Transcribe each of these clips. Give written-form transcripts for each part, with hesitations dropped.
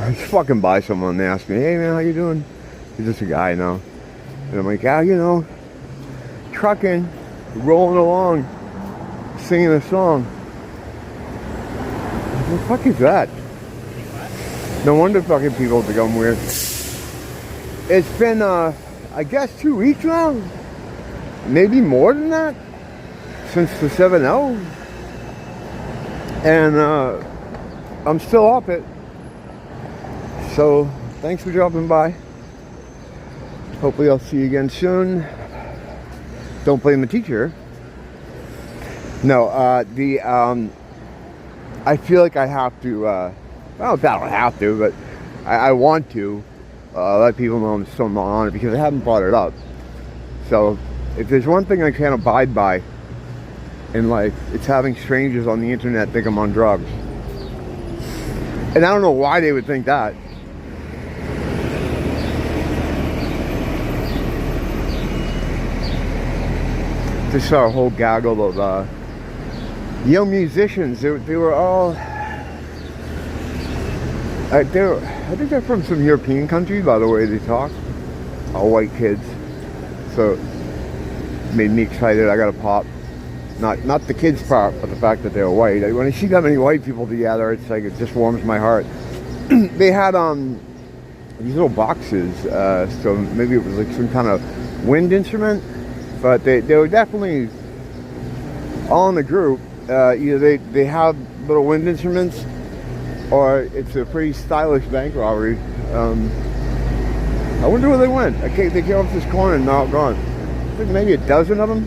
was fucking by someone and they asked me, hey man, how you doing? He's just a guy, you know. And I'm like, yeah, you know, trucking, rolling along, singing a song. What the fuck is that? No wonder fucking people think I'm weird. It's been, I guess 2 weeks now. Maybe more than that. Since the 7-0. And, I'm still up it. So, thanks for dropping by. Hopefully I'll see you again soon. Don't blame the teacher. No, I feel like I have to, well, I don't have to, but I want to let people know I'm still not on it because I haven't brought it up. So, if there's one thing I can't abide by in life, it's having strangers on the internet think I'm on drugs. And I don't know why they would think that. Just saw a whole gaggle of young musicians. They were all... I think they're from some European country by the way they talk. All white kids. So, made me excited. I got a pop. Not the kids part, but the fact that they're white. When I see that many white people together, it's like, it just warms my heart. They had these little boxes, so maybe it was like some kind of wind instrument, but they were definitely all in the group. Either they have little wind instruments, or it's a pretty stylish bank robbery. I wonder where they went. They came off this corner and now gone. I think maybe a dozen of them.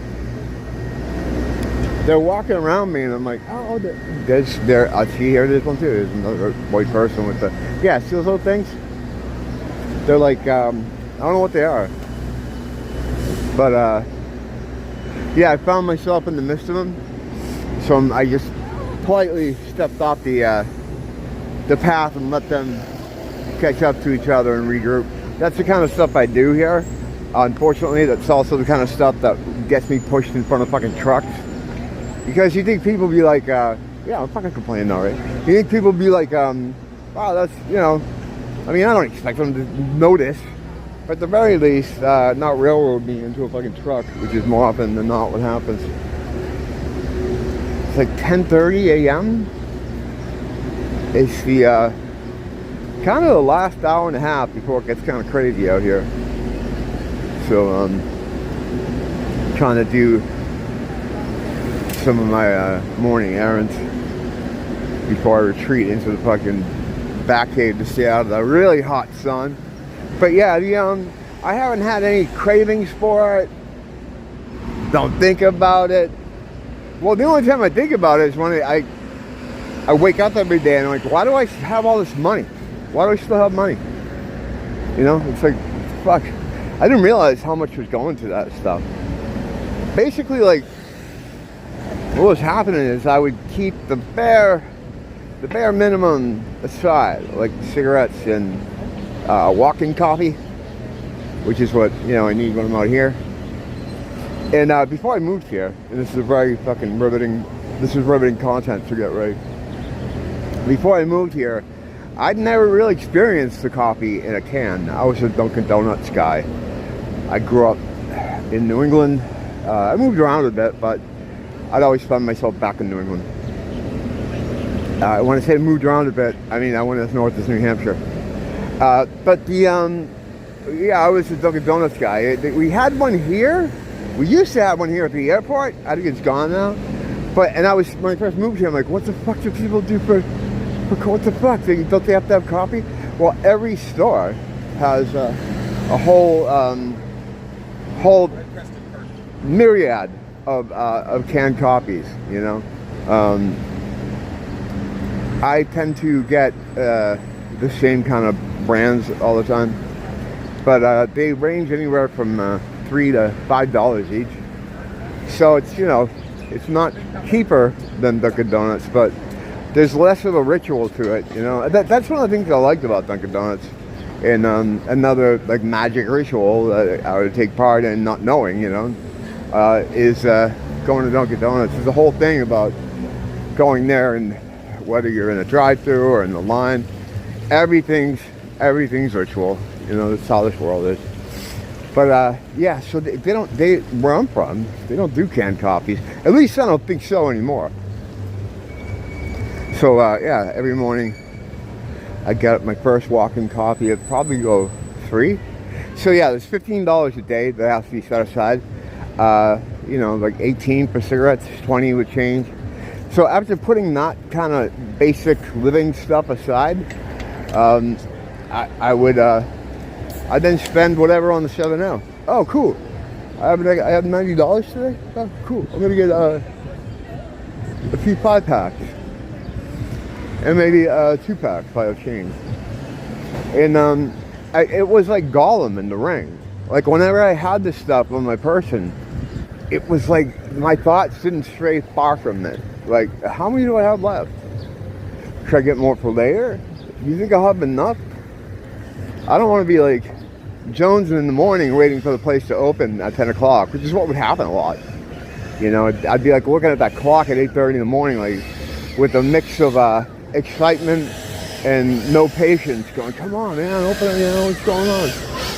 They're walking around me and I'm like, oh, I see here, there's one too. There's another white person with the, yeah, see those little things? They're like, I don't know what they are. But, yeah, I found myself in the midst of them. So I just politely stepped off the path and let them catch up to each other and regroup. That's the kind of stuff I do here. Unfortunately, that's also the kind of stuff that gets me pushed in front of fucking trucks. Because you think people be like, yeah, I'm fucking complaining now, right? You think people be like, wow, that's, you know, I mean, I don't expect them to notice. But at the very least, not railroad me into a fucking truck, which is more often than not what happens. It's like 10:30 a.m. It's the, kind of the last hour and a half before it gets kind of crazy out here. So, trying to do some of my morning errands before I retreat into the fucking back cave to stay out of the really hot sun. But yeah, I haven't had any cravings for it. Don't think about it. Well, the only time I think about it is when I wake up every day and I'm like, why do I have all this money? Why do I still have money? You know, it's like, fuck. I didn't realize how much was going to that stuff. Basically, like, what was happening is I would keep the bare minimum aside, like cigarettes and walking coffee, which is what, you know, I need when I'm out here. And before I moved here, and this is a very fucking riveting content to get right. Before I moved here, I'd never really experienced the coffee in a can. I was a Dunkin' Donuts guy. I grew up in New England. I moved around a bit, but I'd always found myself back in New England. When I say moved around a bit, I mean I went as north as New Hampshire. But the, yeah, I was a Dunkin' Donuts guy. We had one here. We used to have one here at the airport. I think it's gone now. But, and when I first moved here, I'm like, what the fuck do people do for what the fuck? Don't they have to have coffee? Well, every store has a whole myriad of canned coffees, you know. I tend to get the same kind of brands all the time, but they range anywhere from $3 to $5 each. So it's, you know, it's not cheaper than Dunkin' Donuts, but there's less of a ritual to it, you know. That's one of the things I liked about Dunkin' Donuts. And another like magic ritual that I would take part in, not knowing, you know, is going to Dunkin' Donuts. There's a whole thing about going there, and whether you're in a drive-thru or in the line, everything's ritual. You know, that's how this world is. But yeah, so where I'm from, they don't do canned coffees. At least I don't think so anymore. So yeah, every morning I get my first walk-in coffee. It'd probably go 3. So yeah, there's $15 a day that has to be set aside. You know, like 18 for cigarettes, 20 with change. So after putting that kind of basic living stuff aside, I then spend whatever on the 7L. Oh, cool. I have $90 today? Oh, cool. I'm going to get a few 5-packs. And maybe a 2-pack if I have change. And it was like Gollum in The Ring. Like whenever I had this stuff on my person, it was like my thoughts didn't stray far from it. Like, how many do I have left? Should I get more for later? Do you think I'll have enough? I don't want to be like Jones in the morning waiting for the place to open at 10 o'clock, which is what would happen a lot. You know, I'd be like looking at that clock at 8:30 in the morning, like with a mix of excitement and no patience, going, come on, man, open it, you know, what's going on?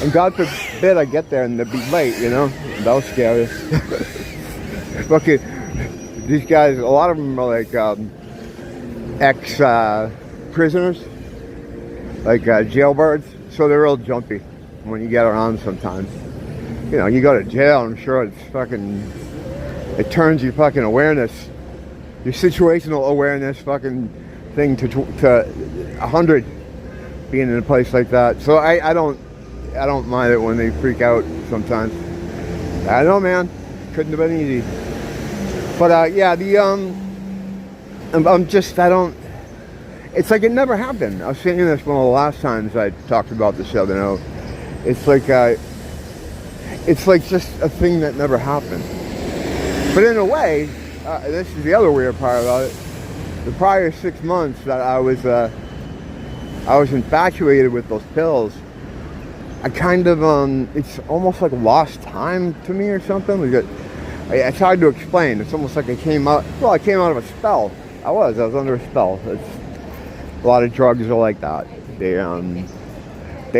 And God forbid I get there and they'd be late, you know? That was scary. Fucking, these guys, a lot of them are like ex-prisoners, like jailbirds, so they're real jumpy when you get around sometimes. You know, you go to jail, I'm sure it's fucking, it turns your fucking awareness, your situational awareness fucking thing to 100 being in a place like that. So I don't mind it when they freak out sometimes. I don't know, man, couldn't have been easy. But yeah, it's like it never happened. I was saying this one of the last times I talked about the 7-0. It's like just a thing that never happened. But in a way, this is the other weird part about it. The prior 6 months that I was infatuated with those pills, I kind of it's almost like lost time to me or something. Like it's hard to explain. It's almost like I came out of a spell. I was under a spell. It's a lot of drugs are like that. They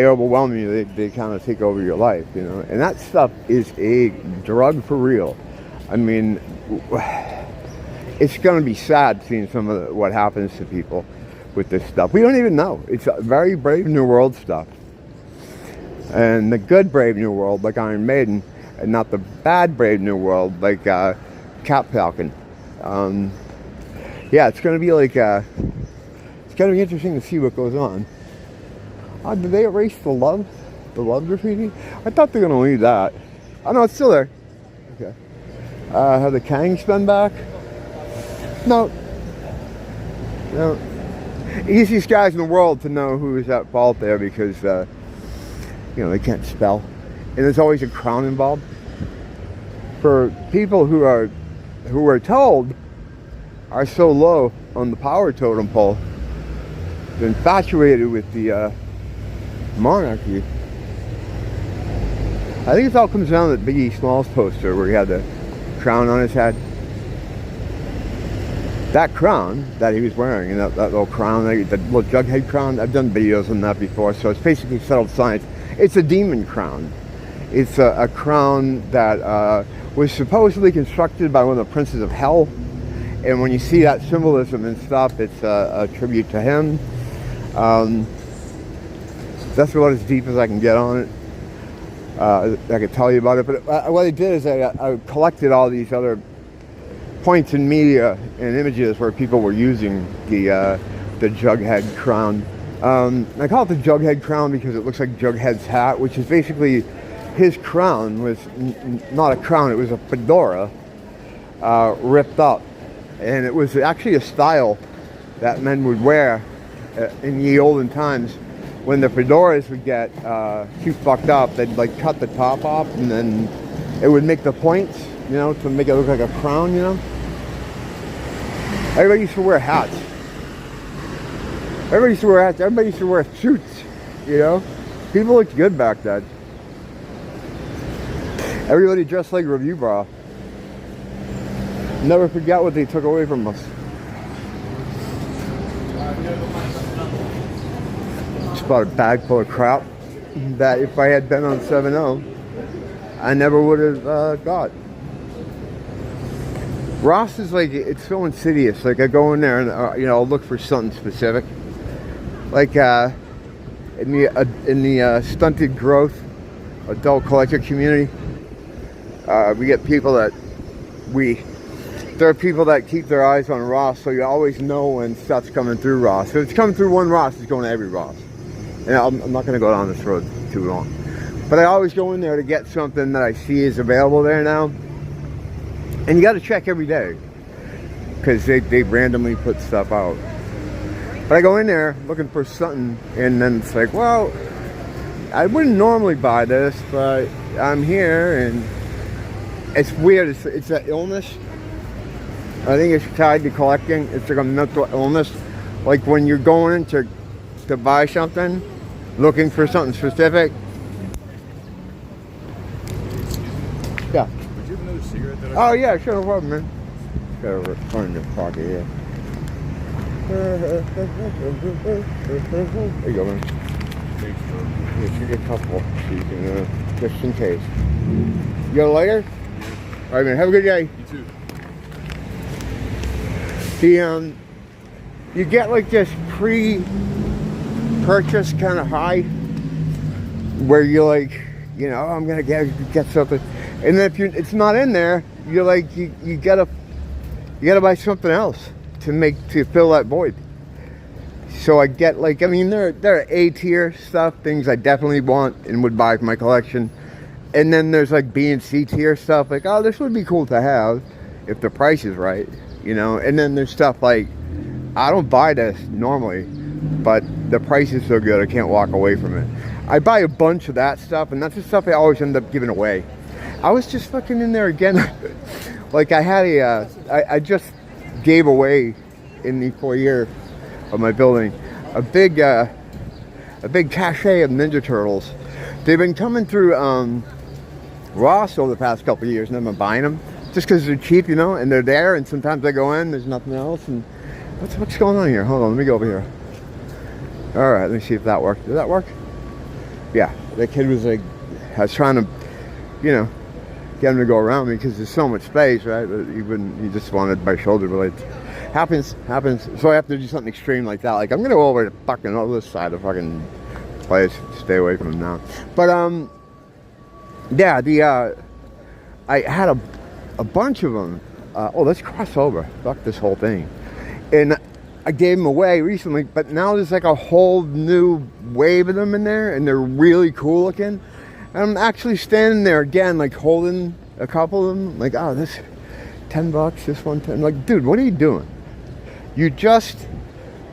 overwhelm you. They kind of take over your life, you know. And that stuff is a drug for real. I mean, it's going to be sad seeing some of what happens to people with this stuff. We don't even know. It's a very Brave New World stuff. And the good Brave New World, like Iron Maiden, and not the bad Brave New World, like Cat Falcon. Yeah, it's going to be like, it's going to be interesting to see what goes on. Did they erase the love graffiti? I thought they were going to leave that. Oh no, it's still there. Okay. Have the Kangs been back? No. Easiest guys in the world to know who is at fault there because, you know, they can't spell. And there's always a crown involved. For people who are told are so low on the power totem pole, they're infatuated with the monarchy. I think it all comes down to the Biggie Smalls poster where he had the crown on his head. That crown that he was wearing, and that little crown, the little jughead crown, I've done videos on that before, so it's basically settled science. It's a demon crown. It's a crown that was supposedly constructed by one of the princes of hell. And when you see that symbolism and stuff, it's a tribute to him. That's about as deep as I can get on it. I could tell you about it, but what I did is I collected all these other points in media and images where people were using the Jughead crown. I call it the Jughead crown because it looks like Jughead's hat, which is basically his crown was not a crown, it was a fedora ripped up. And it was actually a style that men would wear in the olden times. When the fedoras would get too fucked up, they'd like cut the top off and then it would make the points, you know, to make it look like a crown, you know. Everybody used to wear hats. Everybody used to wear hats. Everybody used to wear suits, you know. People looked good back then. Everybody dressed like Review Bra. Never forget what they took away from us. just bought a bag full of crap that if I had been on 7.0, I never would have got. Ross is like, it's so insidious. Like I go in there and I'll look for something specific. Like in the stunted growth adult collector community, we get people that there are people that keep their eyes on Ross, so you always know when stuff's coming through Ross. If it's coming through one Ross, it's going to every Ross. And I'm not going to go down this road too long. But I always go in there to get something that I see is available there now. And you got to check every day, because they randomly put stuff out. But I go in there looking for something, and then it's like, well, I wouldn't normally buy this, but I'm here, and it's weird. It's an illness. I think it's tied to collecting. It's like a mental illness. Like when you're going to buy something, looking for something specific. Yeah. Would you have another cigarette that Oh yeah, sure, no problem, man. Got a phone in your pocket here. There you go, man. Thanks, bro. Yeah, you get a couple, so you can, just in case. You got a lighter? Yeah. All right, man. Have a good day. You too. You get like this pre-purchase kind of high, where you're like, I'm gonna get something, and then if it's not in there, you're like, you gotta buy something else to fill that void. So I get like, there are A tier stuff, things I definitely want and would buy for my collection, and then there's like B and C tier stuff, like, oh, this would be cool to have if the price is right, and then there's stuff like, I don't buy this normally, but the price is so good I can't walk away from it. I buy a bunch of that stuff, and that's the stuff I always end up giving away. I was just fucking in there again. Like I had I just gave away in the foyer of my building a big cache of Ninja Turtles. They've been coming through Ross over the past couple of years, and I've been buying them just because they're cheap, and they're there. And sometimes I go in, there's nothing else, and what's going on here? Hold on, let me go over here. All right, let me see if that worked. Did that work? Yeah, that kid was like, I was trying to, get him to go around me because there's so much space, right? He just wanted my shoulder blades. Happens. So I have to do something extreme like that. Like I'm gonna go over to fucking other side of the fucking place. Stay away from him now. But yeah, I had a bunch of them. Let's cross over. Fuck this whole thing. And I gave them away recently, but now there's like a whole new wave of them in there, and they're really cool looking. And I'm actually standing there again, like holding a couple of them, like, oh, this $10, this one 10. Like, dude, what are you doing? You just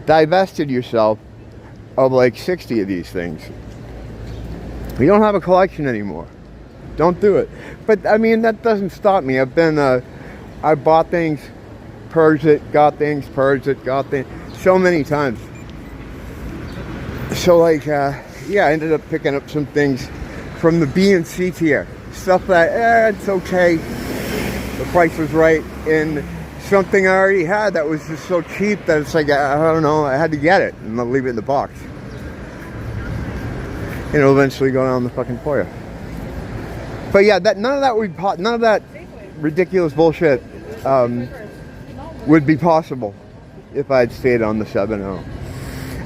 divested yourself of like 60 of these things. You don't have a collection anymore. Don't do it. But that doesn't stop me. I bought things, purged it, got things, purged it, got things, so many times. So like, I ended up picking up some things from the B and C tier. Stuff that, it's okay. The price was right. And something I already had that was just so cheap that it's like, I don't know, I had to get it. And I'll leave it in the box. And it'll eventually go down the fucking foyer. But yeah, none of that ridiculous bullshit would be possible if I'd stayed on the 7.0.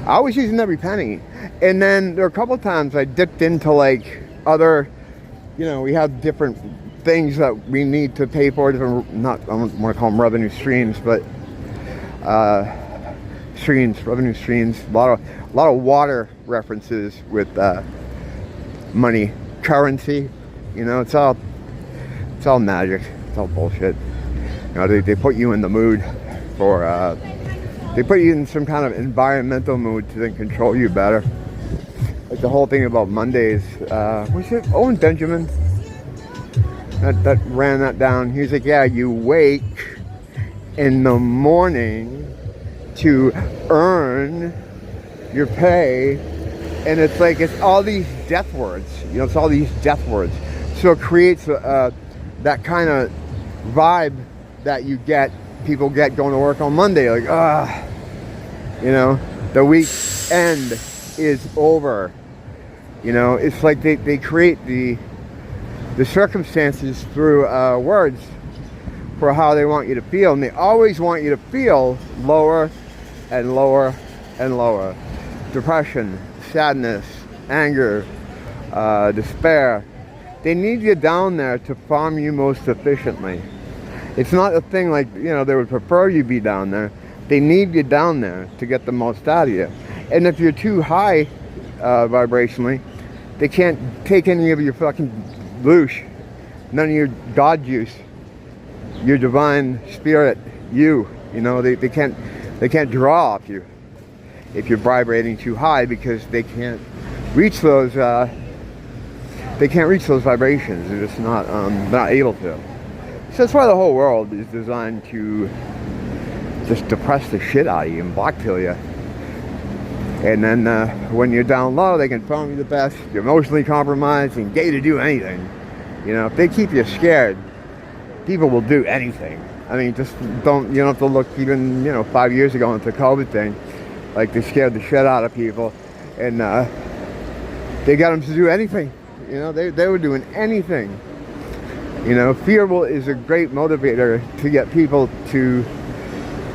I was using every penny. And then there were a couple of times I dipped into like other, we have different things that we need to pay for, different, I don't want to call them revenue streams, but revenue streams, a lot of water references with money, currency, it's all magic, it's all bullshit. They put you in the mood for, they put you in some kind of environmental mood to then control you better. Like the whole thing about Mondays, was it Owen Benjamin that ran that down? He was like, yeah, you wake in the morning to earn your pay, and it's like, it's all these death words, it's all these death words. So it creates that kind of vibe that people get going to work on Monday, like, the week end is over. You know, it's like they create the circumstances through words for how they want you to feel, and they always want you to feel lower and lower and lower. Depression, sadness, anger, despair. They need you down there to farm you most efficiently. It's not a thing like, you know, they would prefer you be down there. They need you down there to get the most out of you. And if you're too high vibrationally, they can't take any of your fucking loosh, none of your God juice, your divine spirit, you know, they can't draw off you if you're vibrating too high, because they can't reach those vibrations. They're just not able to. So that's why the whole world is designed to just depress the shit out of you and black pill you. And then when you're down low, they can farm you the best. You're emotionally compromised and gay to do anything. You know, if they keep you scared, people will do anything. I mean, just you don't have to look even, 5 years ago into the COVID thing. Like, they scared the shit out of people, and they got them to do anything. You know, they were doing anything. You know, fear is a great motivator to get people to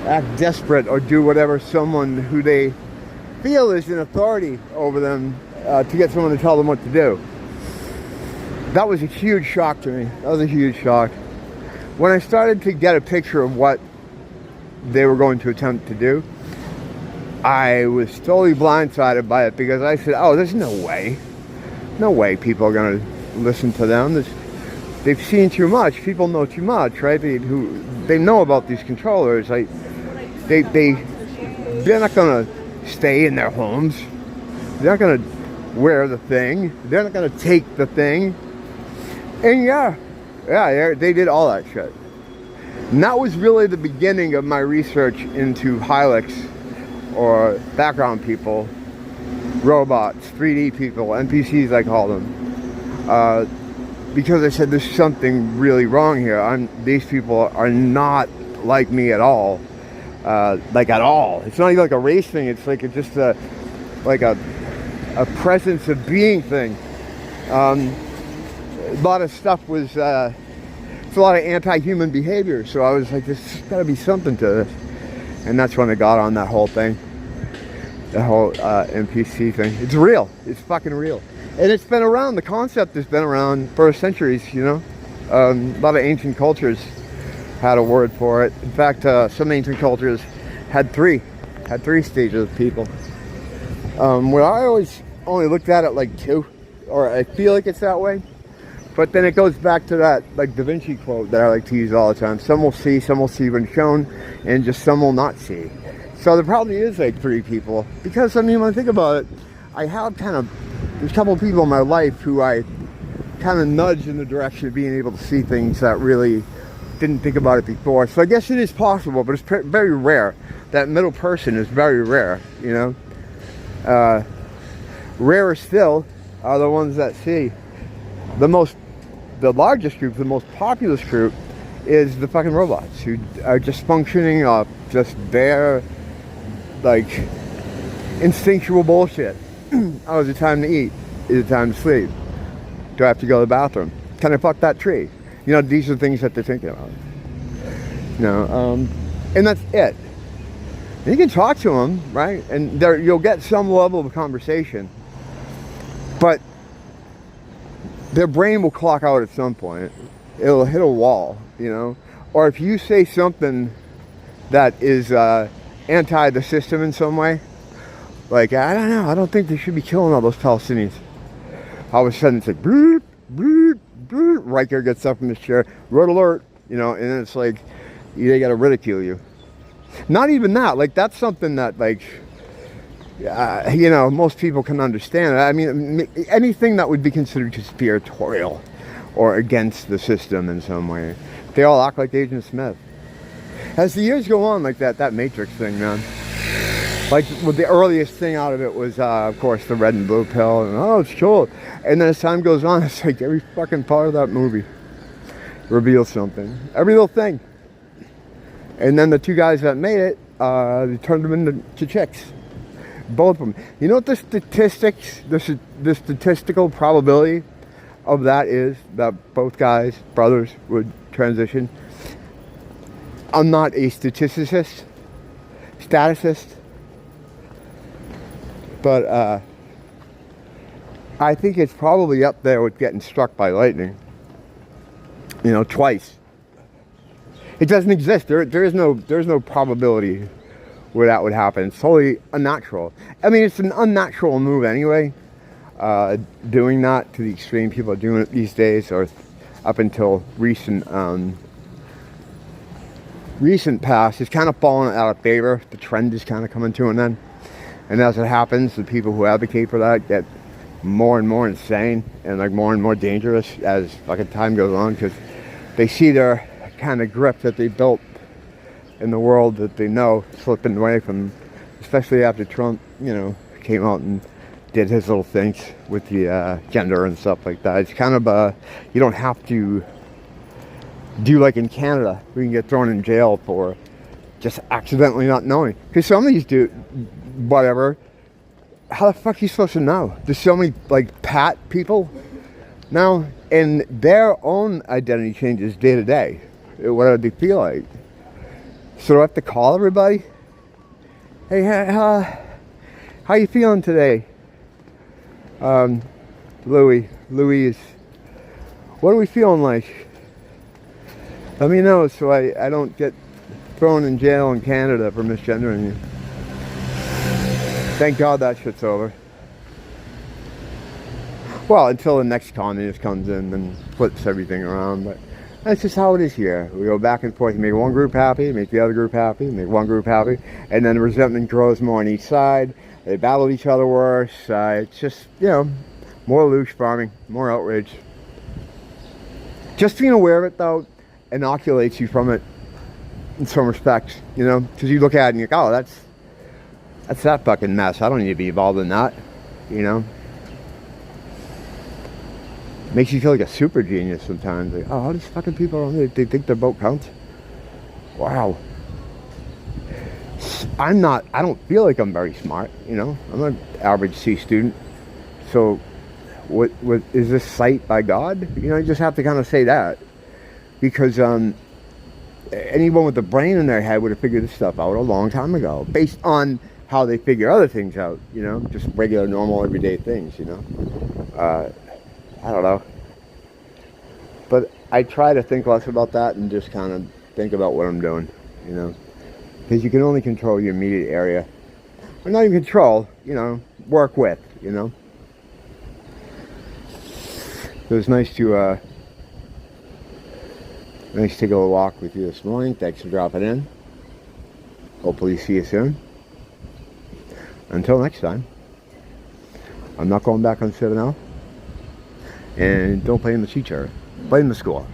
act desperate or do whatever someone who they feel is in authority over them, to get someone to tell them what to do. That was a huge shock to me. That was a huge shock. When I started to get a picture of what they were going to attempt to do, I was totally blindsided by it, because I said, oh, there's no way. No way people are going to listen to them. They've seen too much. People know too much, right? They know about these controllers. Like, they're not going to stay in their homes. They're not going to wear the thing. They're not going to take the thing. And yeah, they did all that shit. And that was really the beginning of my research into Hylics, or background people, robots, 3D people, NPCs I call them. Because I said there's something really wrong here. These people are not like me at all. Like at all. It's not even like a race thing. It's like just a presence of being thing. A lot of stuff was, it's a lot of anti-human behavior. So I was like, there's got to be something to this. And that's when I got on that whole thing. The whole NPC thing. It's real. It's fucking real. And it's been around. The concept has been around for centuries, A lot of ancient cultures had a word for it. In fact, some ancient cultures had three stages of people. Where I always only looked at it like two, or I feel like it's that way. But then it goes back to that like Da Vinci quote that I like to use all the time. Some will see when shown, and just some will not see. So there probably is like three people. Because, I mean, when I think about it, I have there's a couple of people in my life who I kind of nudged in the direction of being able to see things that really didn't think about it before. So I guess it is possible, but it's very rare. That middle person is very rare, Rarer still are the ones that see. The largest group, the most populous group, is the fucking robots who are just functioning off just their, like, instinctual bullshit. Oh, is it time to eat? Is it time to sleep? Do I have to go to the bathroom? Can I fuck that tree? These are things that they're thinking about. And that's it. And you can talk to them, right? And you'll get some level of conversation. But their brain will clock out at some point. It'll hit a wall, Or if you say something that is anti the system in some way, like, I don't know, I don't think they should be killing all those Palestinians. All of a sudden it's like, boop, boop, boop. Riker gets up from his chair, red alert, and then it's like, they got to ridicule you. Not even that, like, that's something that, like, most people can understand. I mean, anything that would be considered conspiratorial or against the system in some way, they all act like Agent Smith. As the years go on, like that Matrix thing, man. Like, well, the earliest thing out of it was, of course, the red and blue pill, and oh, it's cool. And then as time goes on, it's like every fucking part of that movie reveals something. Every little thing. And then the two guys that made it, they turned them into chicks. Both of them. You know what the statistics, the statistical probability of that is, that both guys, brothers, would transition? I'm not a statisticist, but I think it's probably up there with getting struck by lightning. You know, twice. It doesn't exist. There's no probability where that would happen. It's totally unnatural. I mean, it's an unnatural move anyway. Doing that to the extreme people are doing it these days, or up until recent past, it's kind of fallen out of favor. The trend is kind of coming to an end. And as it happens, the people who advocate for that get more and more insane and like more and more dangerous as fucking time goes on, because they see their kind of grip that they built in the world that they know slipping away from, especially after Trump, you know, came out and did his little things with the gender and stuff like that. It's kind of you don't have to do like in Canada. We can get thrown in jail for just accidentally not knowing, because some of these do whatever. How the fuck are you supposed to know? There's so many like pat people now, and their own identity changes day to day, whatever they feel like. So do I have to call everybody? Hey, how you feeling today? Louis is, what are we feeling like? Let me know so I don't get thrown in jail in Canada for misgendering you. Thank God that shit's over. Well, until the next communist comes in and flips everything around, but that's just how it is here. We go back and forth, make one group happy, make the other group happy, make one group happy, and then the resentment grows more on each side. They battle each other worse. It's just, you know, more loosh farming, more outrage. Just being aware of it, though, inoculates you from it in some respects, you know, because you look at it and you go, oh, that's that fucking mess. I don't need to be involved in that, you know. Makes you feel like a super genius sometimes. Like, oh, all these fucking people around there, they think their vote counts. Wow. I don't feel like I'm very smart, you know. I'm an average C student. So, what is this sight by God? You know, you just have to kind of say that. Because anyone with a brain in their head would have figured this stuff out a long time ago. Based on how they figure other things out, you know. Just regular, normal, everyday things, you know. I don't know. But I try to think less about that and just kind of think about what I'm doing, you know. Because you can only control your immediate area. Or not even control, you know, work with, you know. So it was nice to take a little walk with you this morning. Thanks for dropping in. Hopefully see you soon. Until next time. I'm not going back on 7L. And don't blame the teacher. Blame the school.